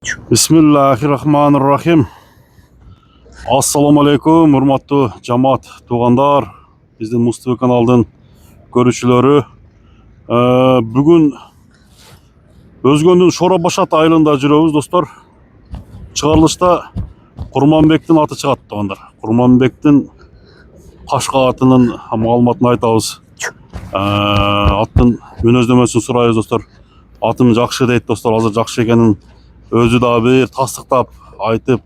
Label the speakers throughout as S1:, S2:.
S1: Bismillahirrahmanirrahim. Assalamu alaikum, hurmatlı cemaat, tuğanдар, bizden Mustafa kanalının görüşçüleri. Bugün Özgöndün Şorabaşat ayılında жүрөбүз dostlar. Çıkarılışta Kurmanbek'tin atı çıkarttı tuğanдар. Kurmanbek'tin Kaşka atının malumatını aytабыз. Аттың мүнөздөмөсүн сурайбыз достор. Атым жакшы дейт достор, азыр жакшы экенин өзү да бир тастыктап айтып,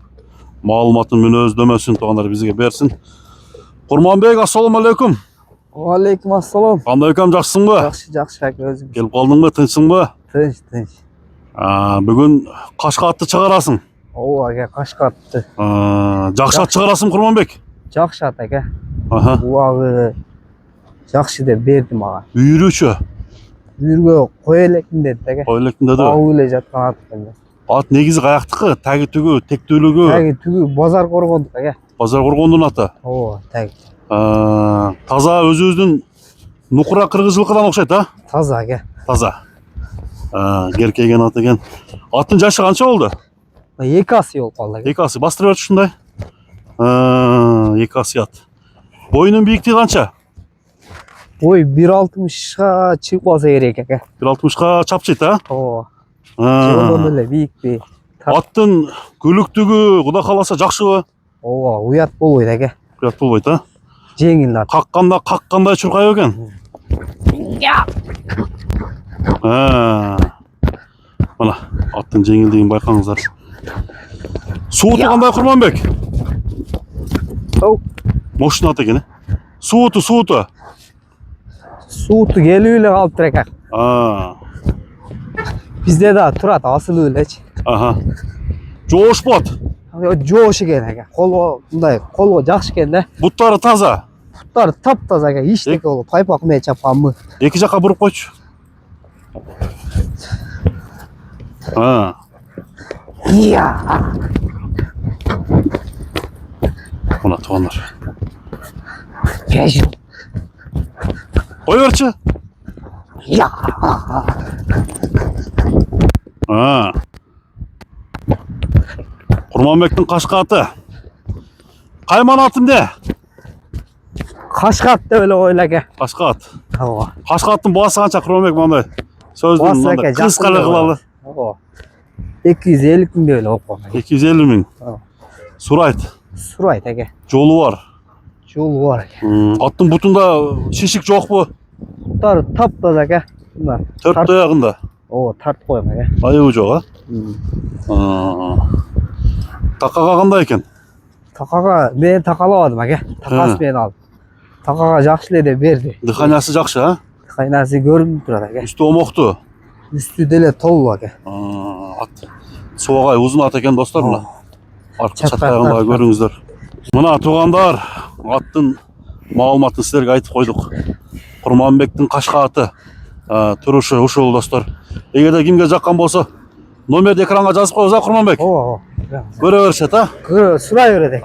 S1: маалыматын мүнөздөмөсүн тугандар бизге берсин. Курманбек, ассаламу алейкум.
S2: Алейкум ассалам.
S1: Кандай экем, жакшысыңбы?
S2: Жакшы ака, өзүң.
S1: Келип калдыңбы, тынчсыңбы?
S2: Тынч.
S1: Бүгүн Кашка атты чыгарасың.
S2: Ооба ака, Кашка атты.
S1: Жакшы ат чыгарасың Курманбек?
S2: Жакшы ат ака.
S1: Аха.
S2: Жакшы деп берди мага.
S1: Үйрүүчү.
S2: Үйргө кой элекмин деди ака.
S1: Кой элекмин деди.
S2: Ау эле жаткан ат экен.
S1: Ат негизи каяктыкы? Таги түгү, тектүүлүгү?
S2: Таги түгү Базар Коргондук ака.
S1: Базар Коргондун аты.
S2: Ооба, таги.
S1: Таза өзүбүздүн нукура кыргыз жылкыдан окшойт, а?
S2: Таза ака.
S1: Таза. Керкейген ат экен. Аттын жашы канча болду?
S2: 2 асы болуп калды ака.
S1: 2 асы. Бастырып берчи ушундай. 2 асы ат. Бойунун бийиктиги канча?
S2: Ой, 1.60га чыгып калса керек ака.
S1: 1.60га чапчыйт, а?
S2: Ооба. Жолдон эле бийикпи?
S1: Аттын көлүктүгү Кудай кааласа жакшыбы?
S2: Ооба, уят болбойт ака.
S1: Уят болбойт, а?
S2: Жеңил ат.
S1: Каккандай чуркай экен. Мына аттын жеңилдигин байкаңыздар. Сууту кандай Курманбек? Мощный ат экен, Сууту.
S2: Сууту келип эле калыптыр ака. Бизде да турат, асылып элечи.
S1: Жоошпот.
S2: Жоош экен ака. Колго жакшы экен да.
S1: Буттары таза.
S2: Буттары таптаза ака. Иштеке болуп, пайпак менен чапканбы.
S1: Эки жакка буруп койчу. Мына тугандар. Кой берчи. Курманбектин Кашка аты. Кайман атымде?
S2: Кашка ат деп эле койлу ака.
S1: Кашка ат.
S2: Ооба.
S1: Кашка аттын баасы канча Курманбек, мындай сөздүн мындай кыска эле кылалы.
S2: Ооба. 250 миң деп эле коюп койгон.
S1: 250 миң.
S2: Сурайт ака.
S1: Жолу бар.
S2: Жолу бар ака.
S1: Аттын бутунда шишик жокпу?
S2: Буттары таптаза ака. Мына
S1: 4 аягында.
S2: Ооба, тартып коем ака.
S1: Айыбы жок, Такага кандай экен?
S2: Такага мен такалабадым ака. Такасы менен алып. Такага жакшы эле деп берди.
S1: Дыханиясы жакшы, а?
S2: Дыханиясы көрүнүп турат ака.
S1: Үстү омокту.
S2: Үстү деле толуу ака.
S1: Ат собагай узун ат экен достор, мына. Аркы чаткагында көрүңүздөр. Мына туугандар, аттын маалыматын силерге айтып койдук. Курманбектин Кашка аты. Турушу ушул достор. Эгерде кимге жаккан болсо, номерди экранга жазып коебуз, Курманбек?
S2: Ооба.
S1: Көрө беришет,
S2: Сурай берет.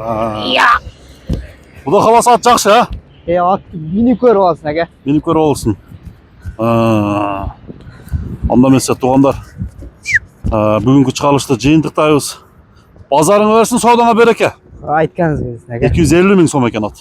S1: Кудай кааласа ат жакшы, а?
S2: Атты минип көрүп алсын ака.
S1: Минип көрүп алсын. Анда эмесе туугандар. Бүгүнкү чыгарылышты жыйынтыктайбыз. Базарыңа берсин, соодоңо береке.
S2: Айтканыңыз келсин ака.
S1: 250 миң сом экен ат.